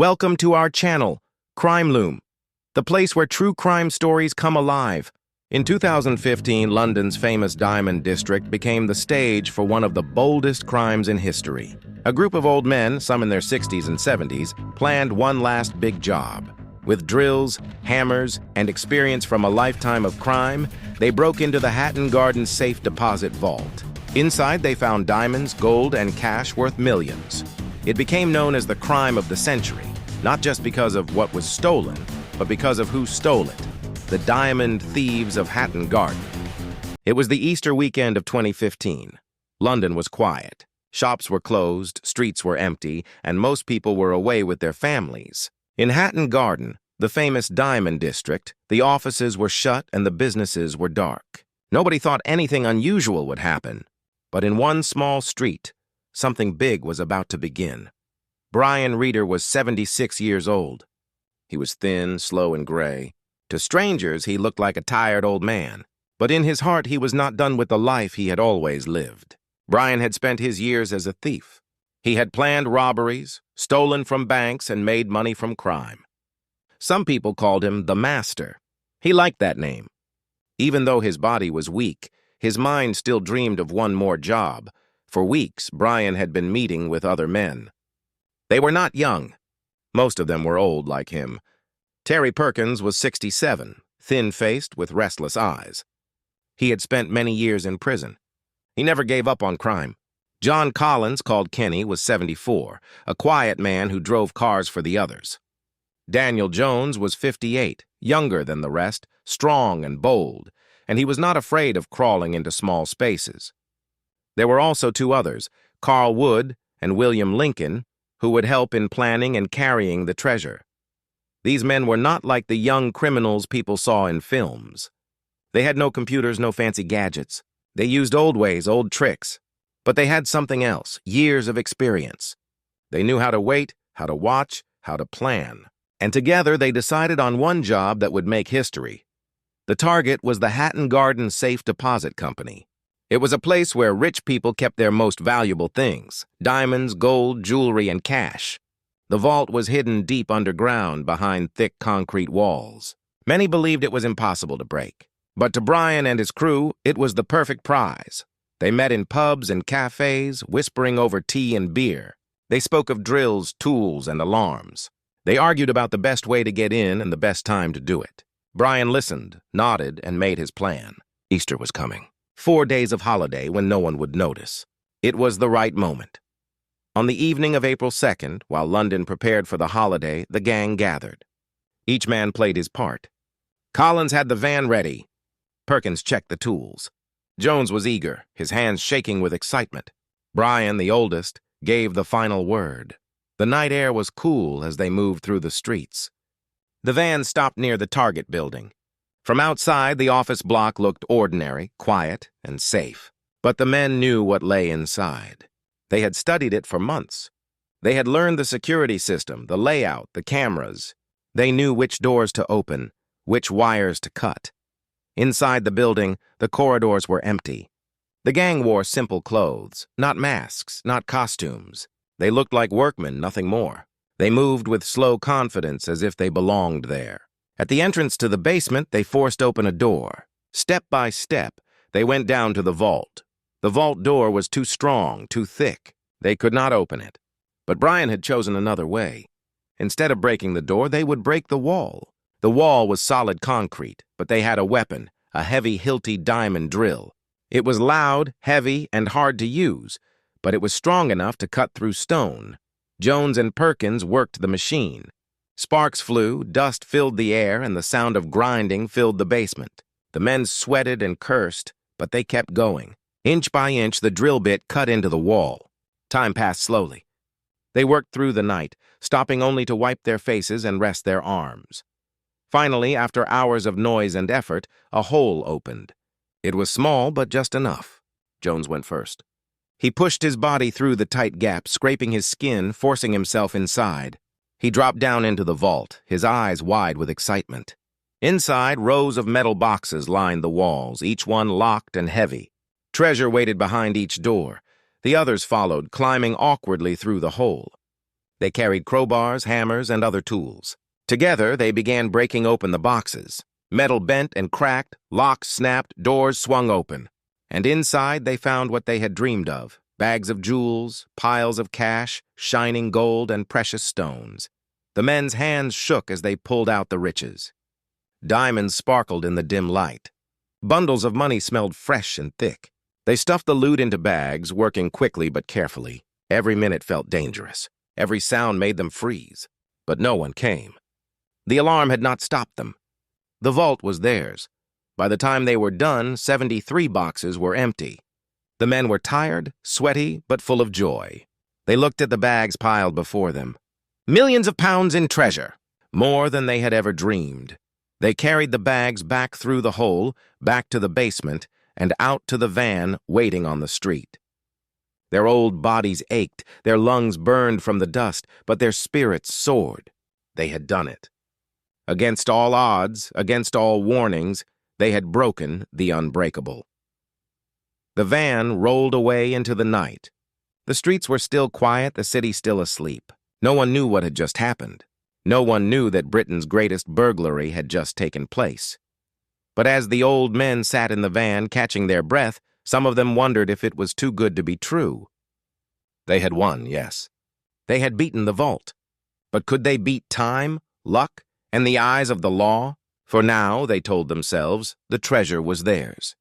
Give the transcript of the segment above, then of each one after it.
Welcome to our channel, Crime Loom, the place where true crime stories come alive. In 2015, London's famous Diamond District became the stage for one of the boldest crimes in history. A group of old men, some in their 60s and 70s, planned one last big job. With drills, hammers, and experience from a lifetime of crime, they broke into the Hatton Garden safe deposit vault. Inside, they found diamonds, gold, and cash worth millions. It became known as the crime of the century, not just because of what was stolen, but because of who stole it: the diamond thieves of Hatton Garden. It was the Easter weekend of 2015. London was quiet. Shops were closed, streets were empty, and most people were away with their families. In Hatton Garden, the famous Diamond District, the offices were shut and the businesses were dark. Nobody thought anything unusual would happen. But in one small street, something big was about to begin. Brian Reeder was 76 years old. He was thin, slow, and gray. To strangers, he looked like a tired old man. But in his heart, he was not done with the life he had always lived. Brian had spent his years as a thief. He had planned robberies, stolen from banks, and made money from crime. Some people called him the Master. He liked that name. Even though his body was weak, his mind still dreamed of one more job. For weeks, Brian had been meeting with other men. They were not young. Most of them were old like him. Terry Perkins was 67, thin-faced with restless eyes. He had spent many years in prison. He never gave up on crime. John Collins, called Kenny, was 74, a quiet man who drove cars for the others. Daniel Jones was 58, younger than the rest, strong and bold, and he was not afraid of crawling into small spaces. There were also two others, Carl Wood and William Lincoln, who would help in planning and carrying the treasure. These men were not like the young criminals people saw in films. They had no computers, no fancy gadgets. They used old ways, old tricks. But they had something else, years of experience. They knew how to wait, how to watch, how to plan. And together they decided on one job that would make history. The target was the Hatton Garden Safe Deposit Company. It was a place where rich people kept their most valuable things: diamonds, gold, jewelry, and cash. The vault was hidden deep underground behind thick concrete walls. Many believed it was impossible to break. But to Brian and his crew, it was the perfect prize. They met in pubs and cafes, whispering over tea and beer. They spoke of drills, tools, and alarms. They argued about the best way to get in and the best time to do it. Brian listened, nodded, and made his plan. Easter was coming. 4 days of holiday when no one would notice. It was the right moment. On the evening of April 2nd, while London prepared for the holiday, the gang gathered. Each man played his part. Collins had the van ready. Perkins checked the tools. Jones was eager, his hands shaking with excitement. Brian, the oldest, gave the final word. The night air was cool as they moved through the streets. The van stopped near the Target building. From outside, the office block looked ordinary, quiet, and safe. But the men knew what lay inside. They had studied it for months. They had learned the security system, the layout, the cameras. They knew which doors to open, which wires to cut. Inside the building, the corridors were empty. The gang wore simple clothes, not masks, not costumes. They looked like workmen, nothing more. They moved with slow confidence as if they belonged there. At the entrance to the basement, they forced open a door. Step by step, they went down to the vault. The vault door was too strong, too thick. They could not open it. But Brian had chosen another way. Instead of breaking the door, they would break the wall. The wall was solid concrete, but they had a weapon, a heavy, hilty diamond drill. It was loud, heavy, and hard to use, but it was strong enough to cut through stone. Jones and Perkins worked the machine. Sparks flew, dust filled the air, and the sound of grinding filled the basement. The men sweated and cursed, but they kept going. Inch by inch, the drill bit cut into the wall. Time passed slowly. They worked through the night, stopping only to wipe their faces and rest their arms. Finally, after hours of noise and effort, a hole opened. It was small, but just enough. Jones went first. He pushed his body through the tight gap, scraping his skin, forcing himself inside. He dropped down into the vault, his eyes wide with excitement. Inside, rows of metal boxes lined the walls, each one locked and heavy. Treasure waited behind each door. The others followed, climbing awkwardly through the hole. They carried crowbars, hammers, and other tools. Together, they began breaking open the boxes. Metal bent and cracked, locks snapped, doors swung open. And inside, they found what they had dreamed of: bags of jewels, piles of cash, shining gold, and precious stones. The men's hands shook as they pulled out the riches. Diamonds sparkled in the dim light. Bundles of money smelled fresh and thick. They stuffed the loot into bags, working quickly but carefully. Every minute felt dangerous. Every sound made them freeze. But no one came. The alarm had not stopped them. The vault was theirs. By the time they were done, 73 boxes were empty. The men were tired, sweaty, but full of joy. They looked at the bags piled before them. Millions of pounds in treasure, more than they had ever dreamed. They carried the bags back through the hole, back to the basement, and out to the van waiting on the street. Their old bodies ached, their lungs burned from the dust, but their spirits soared. They had done it. Against all odds, against all warnings, they had broken the unbreakable. The van rolled away into the night. The streets were still quiet, the city still asleep. No one knew what had just happened. No one knew that Britain's greatest burglary had just taken place. But as the old men sat in the van, catching their breath, some of them wondered if it was too good to be true. They had won, yes. They had beaten the vault. But could they beat time, luck, and the eyes of the law? For now, they told themselves, the treasure was theirs.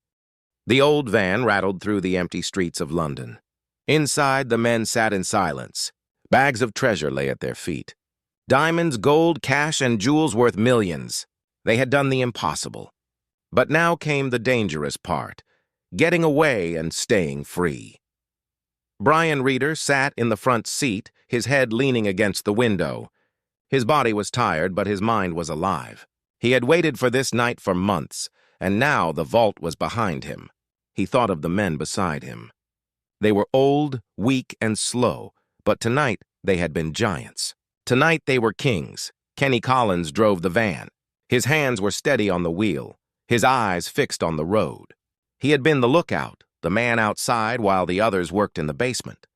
The old van rattled through the empty streets of London. Inside, the men sat in silence. Bags of treasure lay at their feet. Diamonds, gold, cash, and jewels worth millions. They had done the impossible. But now came the dangerous part: getting away and staying free. Brian Reeder sat in the front seat, his head leaning against the window. His body was tired, but his mind was alive. He had waited for this night for months, and now the vault was behind him. He thought of the men beside him. They were old, weak, and slow, but tonight they had been giants. Tonight they were kings. Kenny Collins drove the van. His hands were steady on the wheel, his eyes fixed on the road. He had been the lookout, the man outside while the others worked in the basement.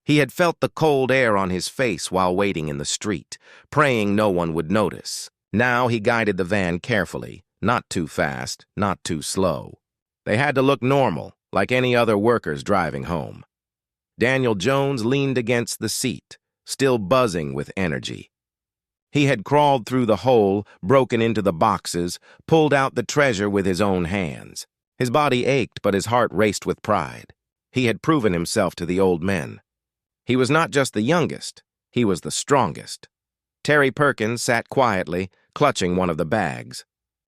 He had felt the cold air on his face while waiting in the street, praying no one would notice. Now he guided the van carefully, not too fast, not too slow. They had to look normal, like any other workers driving home. Daniel Jones leaned against the seat, still buzzing with energy. He had crawled through the hole, broken into the boxes, pulled out the treasure with his own hands. His body ached, but his heart raced with pride. He had proven himself to the old men. He was not just the youngest, he was the strongest. Terry Perkins sat quietly, clutching one of the bags.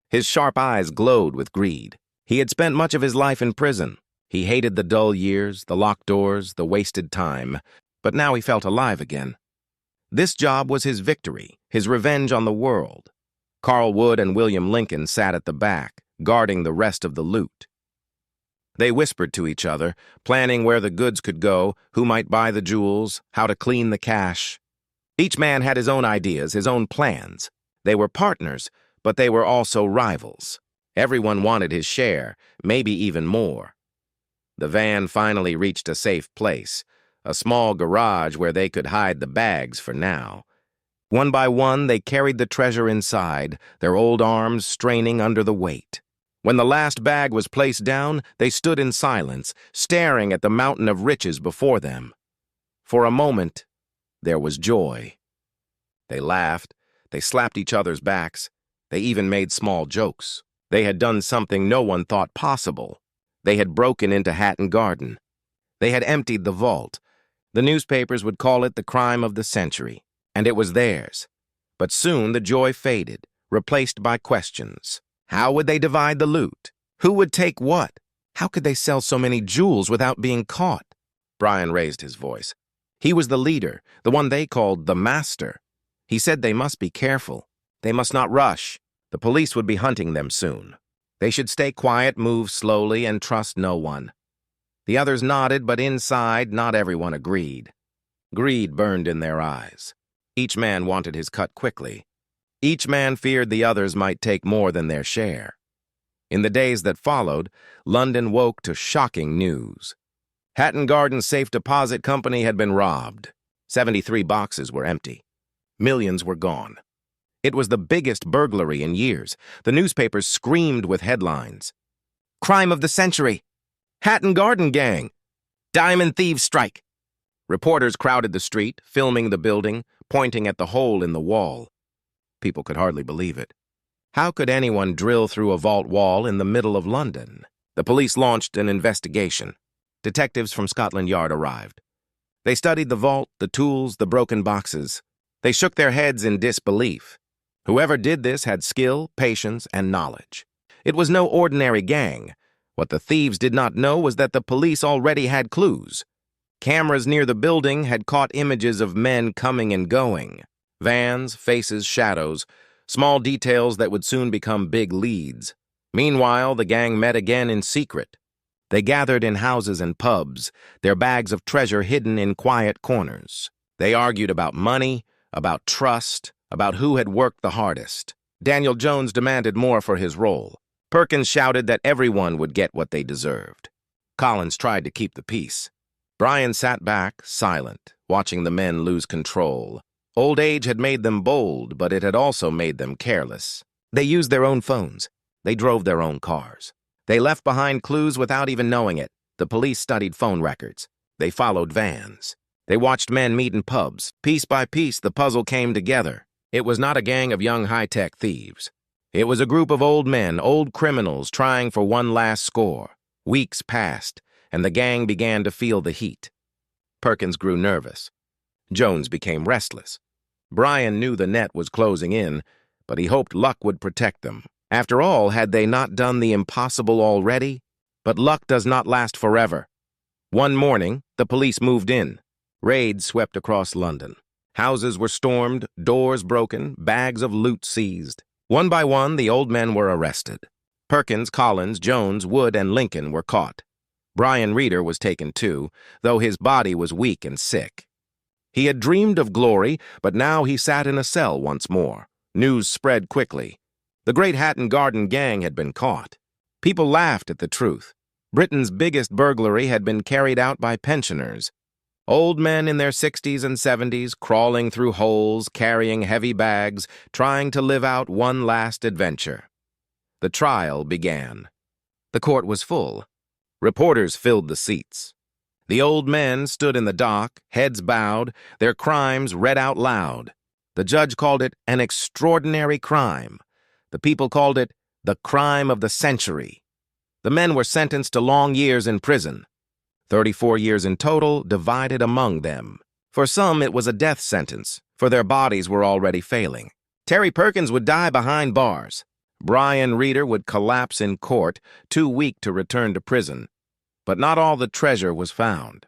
His sharp eyes glowed with greed. He had spent much of his life in prison. He hated the dull years, the locked doors, the wasted time, but now he felt alive again. This job was his victory, his revenge on the world. Carl Wood and William Lincoln sat at the back, guarding the rest of the loot. They whispered to each other, planning where the goods could go, who might buy the jewels, how to clean the cash. Each man had his own ideas, his own plans. They were partners, but they were also rivals. Everyone wanted his share, maybe even more. The van finally reached a safe place, a small garage where they could hide the bags for now. One by one, they carried the treasure inside, their old arms straining under the weight. When the last bag was placed down, they stood in silence, staring at the mountain of riches before them. For a moment, there was joy. They laughed, they slapped each other's backs, they even made small jokes. They had done something no one thought possible. They had broken into Hatton Garden. They had emptied the vault. The newspapers would call it the crime of the century, and it was theirs. But soon the joy faded, replaced by questions. How would they divide the loot? Who would take what? How could they sell so many jewels without being caught? Brian raised his voice. He was the leader, the one they called the master. He said they must be careful. They must not rush. The police would be hunting them soon. They should stay quiet, move slowly, and trust no one. The others nodded, but inside, not everyone agreed. Greed burned in their eyes. Each man wanted his cut quickly. Each man feared the others might take more than their share. In the days that followed, London woke to shocking news. Hatton Garden Safe Deposit Company had been robbed. 73 boxes were empty. Millions were gone. It was the biggest burglary in years. The newspapers screamed with headlines. Crime of the century! Hatton Garden Gang! Diamond thieves strike! Reporters crowded the street, filming the building, pointing at the hole in the wall. People could hardly believe it. How could anyone drill through a vault wall in the middle of London? The police launched an investigation. Detectives from Scotland Yard arrived. They studied the vault, the tools, the broken boxes. They shook their heads in disbelief. Whoever did this had skill, patience, and knowledge. It was no ordinary gang. What the thieves did not know was that the police already had clues. Cameras near the building had caught images of men coming and going. Vans, faces, shadows, small details that would soon become big leads. Meanwhile, the gang met again in secret. They gathered in houses and pubs, their bags of treasure hidden in quiet corners. They argued about money, about trust, about who had worked the hardest. Daniel Jones demanded more for his role. Perkins shouted that everyone would get what they deserved. Collins tried to keep the peace. Brian sat back, silent, watching the men lose control. Old age had made them bold, but it had also made them careless. They used their own phones. They drove their own cars. They left behind clues without even knowing it. The police studied phone records. They followed vans. They watched men meet in pubs. Piece by piece, the puzzle came together. It was not a gang of young high-tech thieves. It was a group of old men, old criminals, trying for one last score. Weeks passed, and the gang began to feel the heat. Perkins grew nervous. Jones became restless. Brian knew the net was closing in, but he hoped luck would protect them. After all, had they not done the impossible already? But luck does not last forever. One morning, the police moved in. Raids swept across London. Houses were stormed, doors broken, bags of loot seized. One by one, the old men were arrested. Perkins, Collins, Jones, Wood, and Lincoln were caught. Brian Reeder was taken too, though his body was weak and sick. He had dreamed of glory, but now he sat in a cell once more. News spread quickly. The great Hatton Garden Gang had been caught. People laughed at the truth. Britain's biggest burglary had been carried out by pensioners. Old men in their 60s and 70s, crawling through holes, carrying heavy bags, trying to live out one last adventure. The trial began. The court was full. Reporters filled the seats. The old men stood in the dock, heads bowed, their crimes read out loud. The judge called it an extraordinary crime. The people called it the crime of the century. The men were sentenced to long years in prison. 34 years in total, divided among them. For some, it was a death sentence, for their bodies were already failing. Terry Perkins would die behind bars. Brian Reeder would collapse in court, too weak to return to prison. But not all the treasure was found.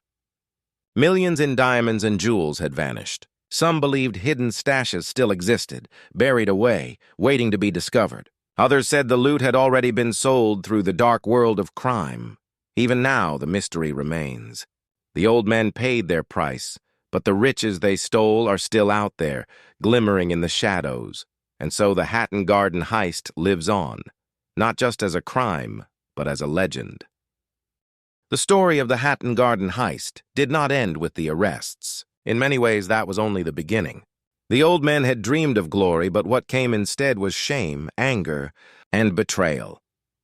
Millions in diamonds and jewels had vanished. Some believed hidden stashes still existed, buried away, waiting to be discovered. Others said the loot had already been sold through the dark world of crime. Even now, the mystery remains. The old men paid their price, but the riches they stole are still out there, glimmering in the shadows. And so the Hatton Garden Heist lives on, not just as a crime, but as a legend. The story of the Hatton Garden Heist did not end with the arrests. In many ways, that was only the beginning. The old men had dreamed of glory, but what came instead was shame, anger, and betrayal.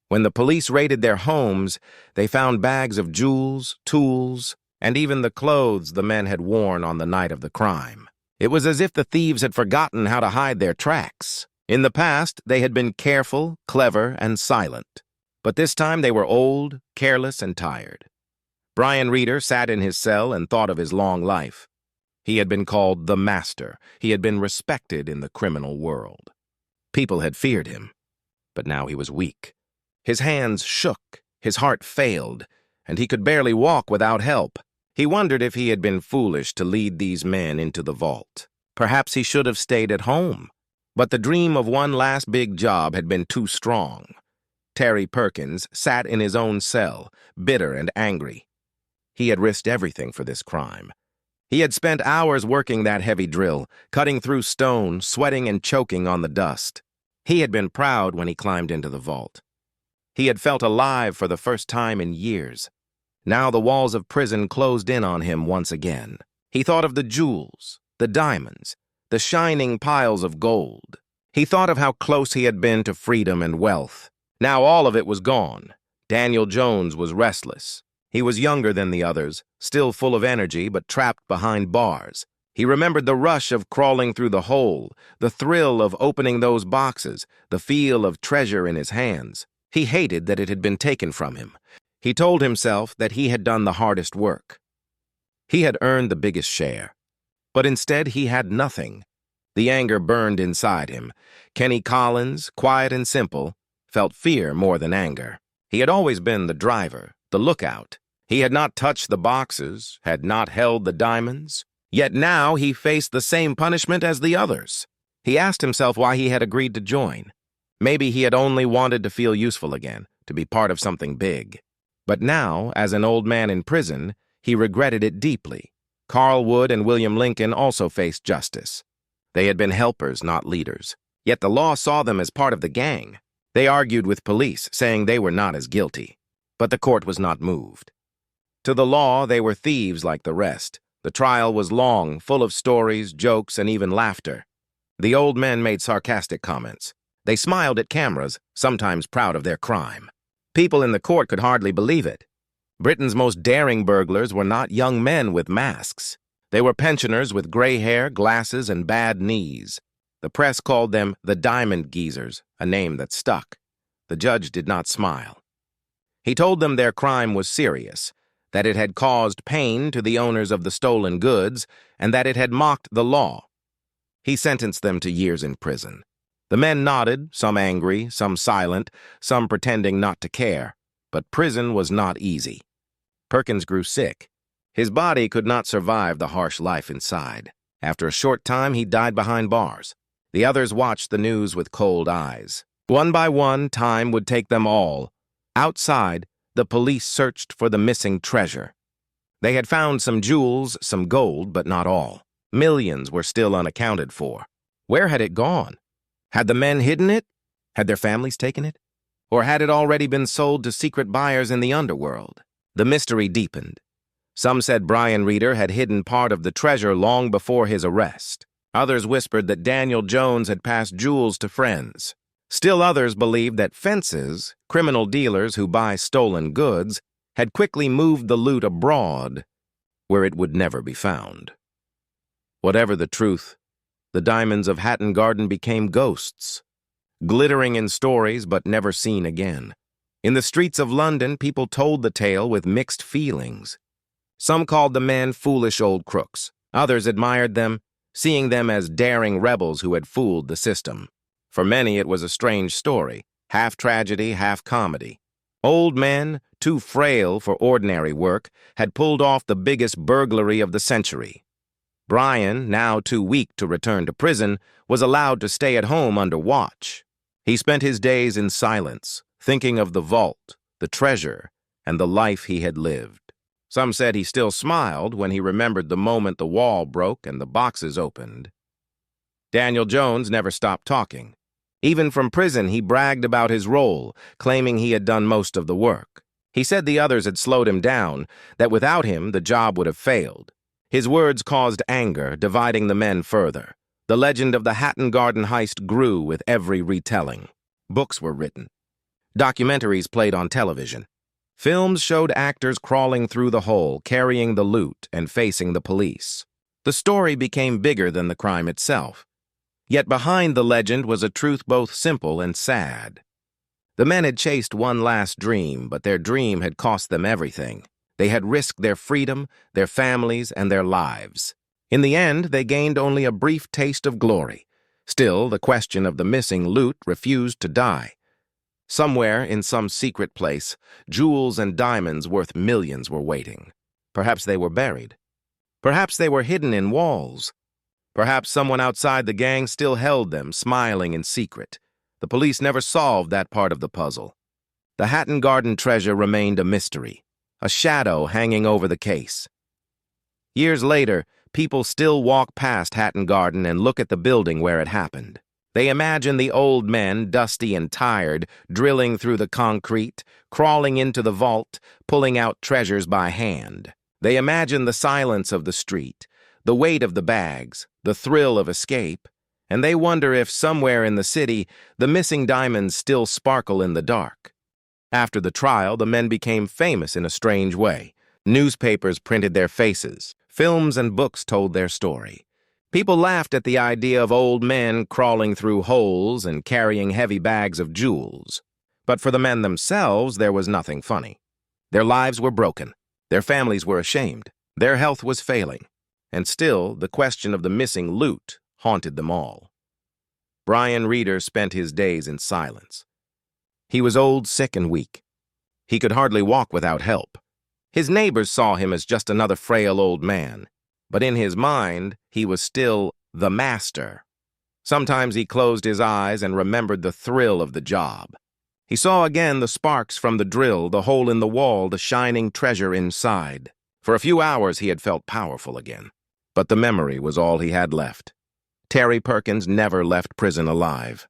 When the police raided their homes, they found bags of jewels, tools, and even the clothes the men had worn on the night of the crime. It was as if the thieves had forgotten how to hide their tracks. In the past, they had been careful, clever, and silent. But this time they were old, careless, and tired. Brian Reeder sat in his cell and thought of his long life. He had been called the Master. He had been respected in the criminal world. People had feared him, but now he was weak. His hands shook, his heart failed, and he could barely walk without help. He wondered if he had been foolish to lead these men into the vault. Perhaps he should have stayed at home. But the dream of one last big job had been too strong. Terry Perkins sat in his own cell, bitter and angry. He had risked everything for this crime. He had spent hours working that heavy drill, cutting through stone, sweating and choking on the dust. He had been proud when he climbed into the vault. He had felt alive for the first time in years. Now the walls of prison closed in on him once again. He thought of the jewels, the diamonds, the shining piles of gold. He thought of how close he had been to freedom and wealth. Now all of it was gone. Daniel Jones was restless. He was younger than the others, still full of energy but trapped behind bars. He remembered the rush of crawling through the hole, the thrill of opening those boxes, the feel of treasure in his hands. He hated that it had been taken from him. He told himself that he had done the hardest work. He had earned the biggest share. But instead he had nothing. The anger burned inside him. Kenny Collins, quiet and simple, felt fear more than anger. He had always been the driver, the lookout. He had not touched the boxes, had not held the diamonds. Yet now he faced the same punishment as the others. He asked himself why he had agreed to join. Maybe he had only wanted to feel useful again, to be part of something big. But now, as an old man in prison, he regretted it deeply. Carl Wood and William Lincoln also faced justice. They had been helpers, not leaders. Yet the law saw them as part of the gang. They argued with police, saying they were not as guilty. But the court was not moved. To the law, they were thieves like the rest. The trial was long, full of stories, jokes, and even laughter. The old men made sarcastic comments. They smiled at cameras, sometimes proud of their crime. People in the court could hardly believe it. Britain's most daring burglars were not young men with masks. They were pensioners with gray hair, glasses, and bad knees. The press called them the Diamond Geezers, a name that stuck. The judge did not smile. He told them their crime was serious, that it had caused pain to the owners of the stolen goods, and that it had mocked the law. He sentenced them to years in prison. The men nodded, some angry, some silent, some pretending not to care. But prison was not easy. Perkins grew sick. His body could not survive the harsh life inside. After a short time, he died behind bars. The others watched the news with cold eyes. One by one, time would take them all. Outside, the police searched for the missing treasure. They had found some jewels, some gold, but not all. Millions were still unaccounted for. Where had it gone? Had the men hidden it? Had their families taken it? Or had it already been sold to secret buyers in the underworld? The mystery deepened. Some said Brian Reeder had hidden part of the treasure long before his arrest. Others whispered that Daniel Jones had passed jewels to friends. Still others believed that fences, criminal dealers who buy stolen goods, had quickly moved the loot abroad, where it would never be found. Whatever the truth, the diamonds of Hatton Garden became ghosts, glittering in stories but never seen again. In the streets of London, people told the tale with mixed feelings. Some called the men foolish old crooks. Others admired them, seeing them as daring rebels who had fooled the system. For many, it was a strange story, half tragedy, half comedy. Old men, too frail for ordinary work, had pulled off the biggest burglary of the century. Brian, now too weak to return to prison, was allowed to stay at home under watch. He spent his days in silence, thinking of the vault, the treasure, and the life he had lived. Some said he still smiled when he remembered the moment the wall broke and the boxes opened. Daniel Jones never stopped talking. Even from prison, he bragged about his role, claiming he had done most of the work. He said the others had slowed him down, that without him, the job would have failed. His words caused anger, dividing the men further. The legend of the Hatton Garden Heist grew with every retelling. Books were written. Documentaries played on television. Films showed actors crawling through the hole, carrying the loot, and facing the police. The story became bigger than the crime itself. Yet behind the legend was a truth both simple and sad. The men had chased one last dream, but their dream had cost them everything. They had risked their freedom, their families, and their lives. In the end, they gained only a brief taste of glory. Still, the question of the missing loot refused to die. Somewhere, in some secret place, jewels and diamonds worth millions were waiting. Perhaps they were buried. Perhaps they were hidden in walls. Perhaps someone outside the gang still held them, smiling in secret. The police never solved that part of the puzzle. The Hatton Garden treasure remained a mystery, a shadow hanging over the case. Years later, people still walk past Hatton Garden and look at the building where it happened. They imagine the old men, dusty and tired, drilling through the concrete, crawling into the vault, pulling out treasures by hand. They imagine the silence of the street, The weight of the bags, the thrill of escape, and they wonder if somewhere in the city the missing diamonds still sparkle in the dark. After the trial, the men became famous in a strange way. Newspapers printed their faces. Films and books told their story. People laughed at the idea of old men crawling through holes and carrying heavy bags of jewels. But for the men themselves, there was nothing funny. Their lives were broken. Their families were ashamed. Their health was failing. And still, the question of the missing loot haunted them all. Brian Reeder spent his days in silence. He was old, sick, and weak. He could hardly walk without help. His neighbors saw him as just another frail old man, but in his mind, he was still the master. Sometimes he closed his eyes and remembered the thrill of the job. He saw again the sparks from the drill, the hole in the wall, the shining treasure inside. For a few hours he had felt powerful again, but the memory was all he had left. Terry Perkins never left prison alive.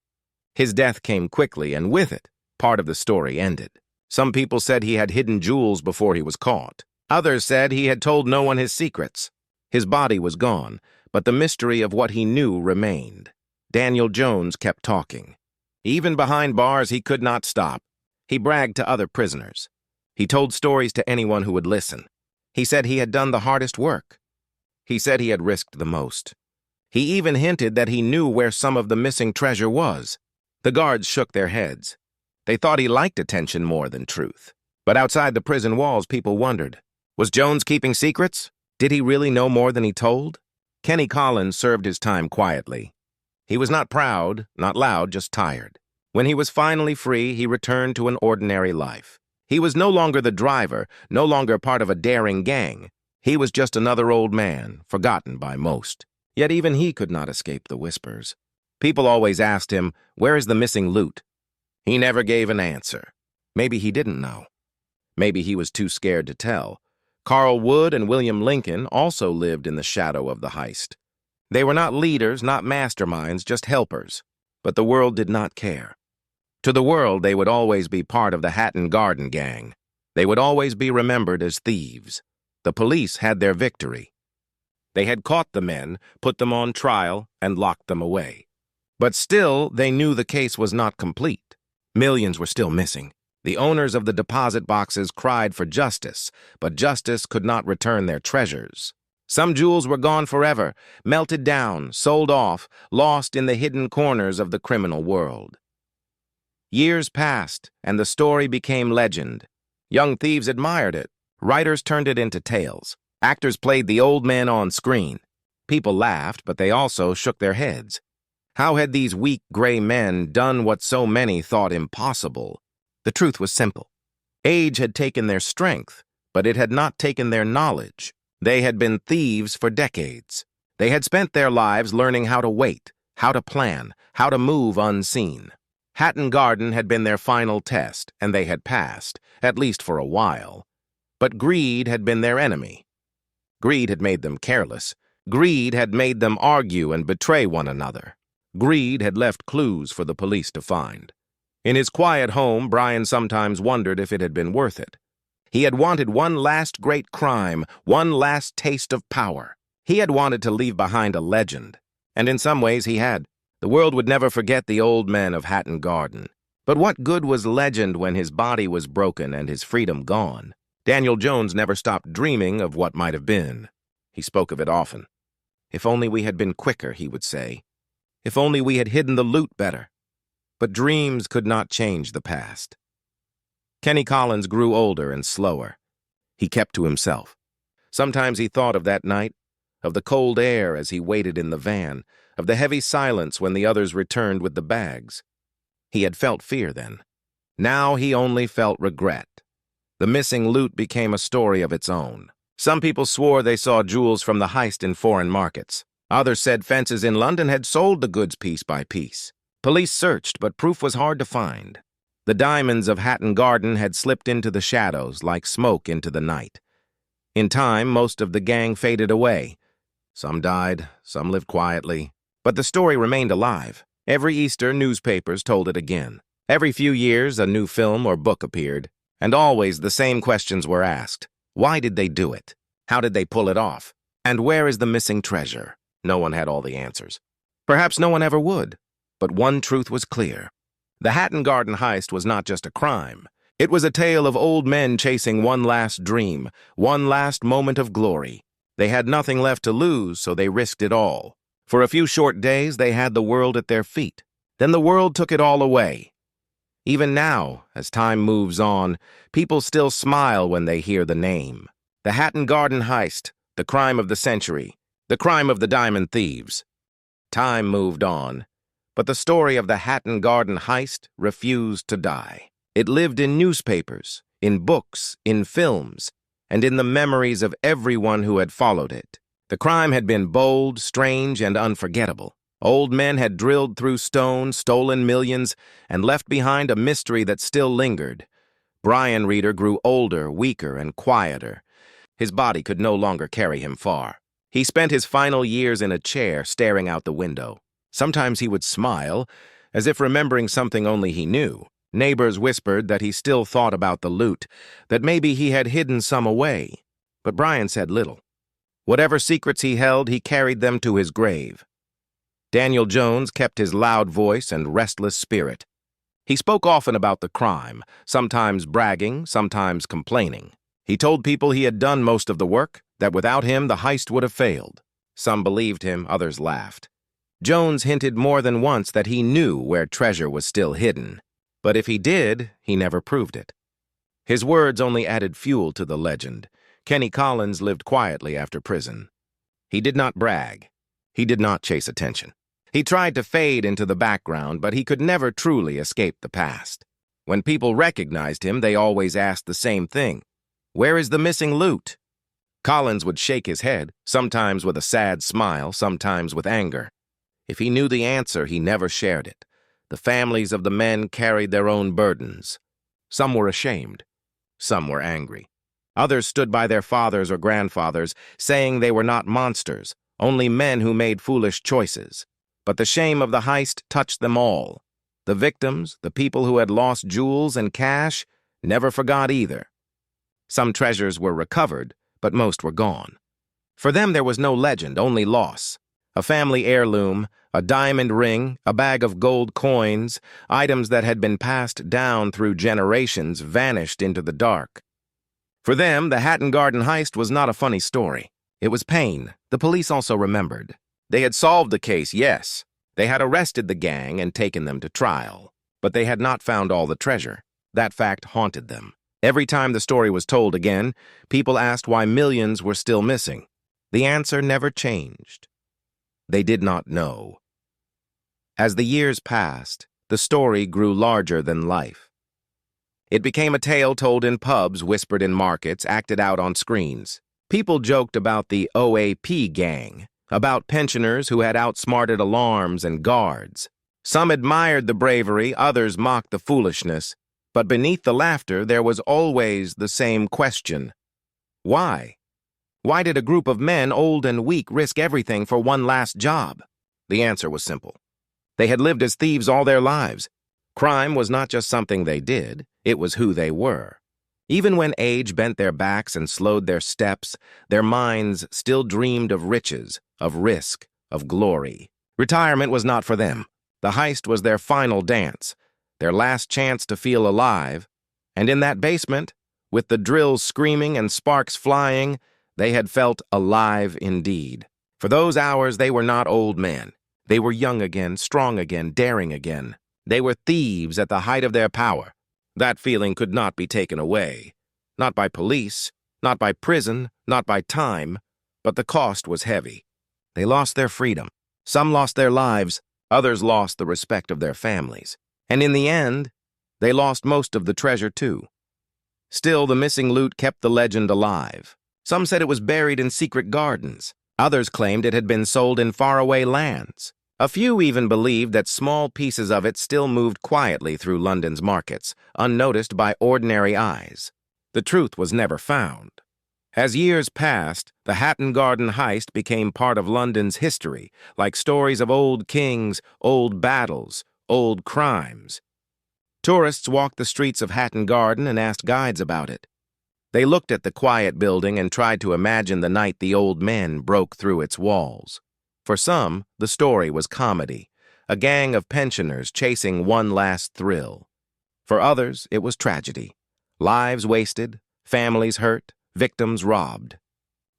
His death came quickly, and with it, part of the story ended. Some people said he had hidden jewels before he was caught. Others said he had told no one his secrets. His body was gone, but the mystery of what he knew remained. Daniel Jones kept talking. Even behind bars, he could not stop. He bragged to other prisoners. He told stories to anyone who would listen. He said he had done the hardest work. He said he had risked the most. He even hinted that he knew where some of the missing treasure was. The guards shook their heads. They thought he liked attention more than truth. But outside the prison walls, people wondered. Was Jones keeping secrets? Did he really know more than he told? Kenny Collins served his time quietly. He was not proud, not loud, just tired. When he was finally free, he returned to an ordinary life. He was no longer the driver, no longer part of a daring gang. He was just another old man, forgotten by most. Yet even he could not escape the whispers. People always asked him, "Where is the missing loot?" He never gave an answer. Maybe he didn't know. Maybe he was too scared to tell. Carl Wood and William Lincoln also lived in the shadow of the heist. They were not leaders, not masterminds, just helpers. But the world did not care. To the world, they would always be part of the Hatton Garden gang. They would always be remembered as thieves. The police had their victory. They had caught the men, put them on trial, and locked them away. But still, they knew the case was not complete. Millions were still missing. The owners of the deposit boxes cried for justice, but justice could not return their treasures. Some jewels were gone forever, melted down, sold off, lost in the hidden corners of the criminal world. Years passed, and the story became legend. Young thieves admired it. Writers turned it into tales. Actors played the old men on screen. People laughed, but they also shook their heads. How had these weak, gray men done what so many thought impossible? The truth was simple. Age had taken their strength, but it had not taken their knowledge. They had been thieves for decades. They had spent their lives learning how to wait, how to plan, how to move unseen. Hatton Garden had been their final test, and they had passed, at least for a while. But greed had been their enemy. Greed had made them careless. Greed had made them argue and betray one another. Greed had left clues for the police to find. In his quiet home, Brian sometimes wondered if it had been worth it. He had wanted one last great crime, one last taste of power. He had wanted to leave behind a legend. And in some ways he had. The world would never forget the old men of Hatton Garden. But what good was legend when his body was broken and his freedom gone? Daniel Jones never stopped dreaming of what might have been. He spoke of it often. If only we had been quicker, he would say. If only we had hidden the loot better. But dreams could not change the past. Kenny Collins grew older and slower. He kept to himself. Sometimes he thought of that night, of the cold air as he waited in the van, of the heavy silence when the others returned with the bags. He had felt fear then. Now he only felt regret. The missing loot became a story of its own. Some people swore they saw jewels from the heist in foreign markets. Others said fences in London had sold the goods piece by piece. Police searched, but proof was hard to find. The diamonds of Hatton Garden had slipped into the shadows like smoke into the night. In time, most of the gang faded away. Some died, some lived quietly. But the story remained alive. Every Easter, newspapers told it again. Every few years, a new film or book appeared. And always the same questions were asked. Why did they do it? How did they pull it off? And where is the missing treasure? No one had all the answers. Perhaps no one ever would. But one truth was clear. The Hatton Garden Heist was not just a crime. It was a tale of old men chasing one last dream, one last moment of glory. They had nothing left to lose, so they risked it all. For a few short days, they had the world at their feet. Then the world took it all away. Even now, as time moves on, people still smile when they hear the name. The Hatton Garden Heist, the crime of the century, the crime of the diamond thieves. Time moved on, but the story of the Hatton Garden Heist refused to die. It lived in newspapers, in books, in films, and in the memories of everyone who had followed it. The crime had been bold, strange, and unforgettable. Old men had drilled through stone, stolen millions, and left behind a mystery that still lingered. Brian Reeder grew older, weaker, and quieter. His body could no longer carry him far. He spent his final years in a chair, staring out the window. Sometimes he would smile, as if remembering something only he knew. Neighbors whispered that he still thought about the loot, that maybe he had hidden some away. But Brian said little. Whatever secrets he held, he carried them to his grave. Daniel Jones kept his loud voice and restless spirit. He spoke often about the crime, sometimes bragging, sometimes complaining. He told people he had done most of the work, that without him the heist would have failed. Some believed him, others laughed. Jones hinted more than once that he knew where treasure was still hidden. But if he did, he never proved it. His words only added fuel to the legend. Kenny Collins lived quietly after prison. He did not brag. He did not chase attention. He tried to fade into the background, but he could never truly escape the past. When people recognized him, they always asked the same thing. Where is the missing loot? Collins would shake his head, sometimes with a sad smile, sometimes with anger. If he knew the answer, he never shared it. The families of the men carried their own burdens. Some were ashamed. Some were angry. Others stood by their fathers or grandfathers, saying they were not monsters, only men who made foolish choices. But the shame of the heist touched them all. The victims, the people who had lost jewels and cash, never forgot either. Some treasures were recovered, but most were gone. For them there was no legend, only loss. A family heirloom, a diamond ring, a bag of gold coins, items that had been passed down through generations vanished into the dark. For them, the Hatton Garden Heist was not a funny story. It was pain. The police also remembered. They had solved the case, yes. They had arrested the gang and taken them to trial. But they had not found all the treasure. That fact haunted them. Every time the story was told again, people asked why millions were still missing. The answer never changed. They did not know. As the years passed, the story grew larger than life. It became a tale told in pubs, whispered in markets, acted out on screens. People joked about the OAP gang, about pensioners who had outsmarted alarms and guards. Some admired the bravery, others mocked the foolishness. But beneath the laughter, there was always the same question. Why? Why did a group of men, old and weak, risk everything for one last job? The answer was simple. They had lived as thieves all their lives. Crime was not just something they did, it was who they were. Even when age bent their backs and slowed their steps, their minds still dreamed of riches, of risk, of glory. Retirement was not for them. The heist was their final dance, their last chance to feel alive. And in that basement, with the drills screaming and sparks flying, they had felt alive indeed. For those hours, they were not old men. They were young again, strong again, daring again. They were thieves at the height of their power. That feeling could not be taken away. Not by police, not by prison, not by time, but the cost was heavy. They lost their freedom. Some lost their lives, others lost the respect of their families. And in the end, they lost most of the treasure too. Still, the missing loot kept the legend alive. Some said it was buried in secret gardens. Others claimed it had been sold in faraway lands. A few even believed that small pieces of it still moved quietly through London's markets, unnoticed by ordinary eyes. The truth was never found. As years passed, the Hatton Garden Heist became part of London's history, like stories of old kings, old battles, old crimes. Tourists walked the streets of Hatton Garden and asked guides about it. They looked at the quiet building and tried to imagine the night the old men broke through its walls. For some, the story was comedy, a gang of pensioners chasing one last thrill. For others, it was tragedy. Lives wasted, families hurt, victims robbed.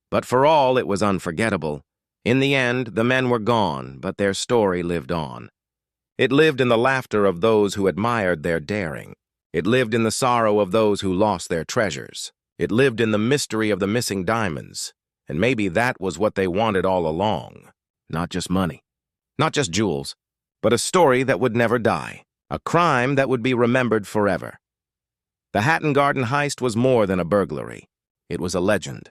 But for all, it was unforgettable. In the end, the men were gone, but their story lived on. It lived in the laughter of those who admired their daring. It lived in the sorrow of those who lost their treasures. It lived in the mystery of the missing diamonds. And maybe that was what they wanted all along. Not just money, not just jewels, but a story that would never die. A crime that would be remembered forever. The Hatton Garden Heist was more than a burglary. It was a legend.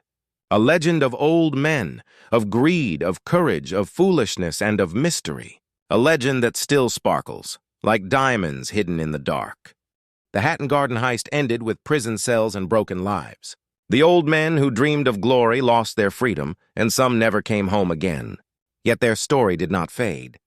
A legend of old men, of greed, of courage, of foolishness, and of mystery. A legend that still sparkles, like diamonds hidden in the dark. The Hatton Garden Heist ended with prison cells and broken lives. The old men who dreamed of glory lost their freedom, and some never came home again. Yet their story did not fade.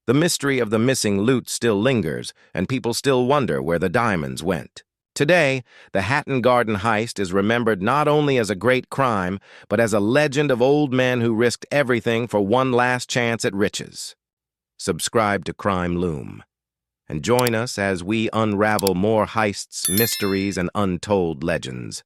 The mystery of the missing loot still lingers, and people still wonder where the diamonds went. Today, the Hatton Garden Heist is remembered not only as a great crime, but as a legend of old men who risked everything for one last chance at riches. Subscribe to Crime Loom, and join us as we unravel more heists, mysteries, and untold legends.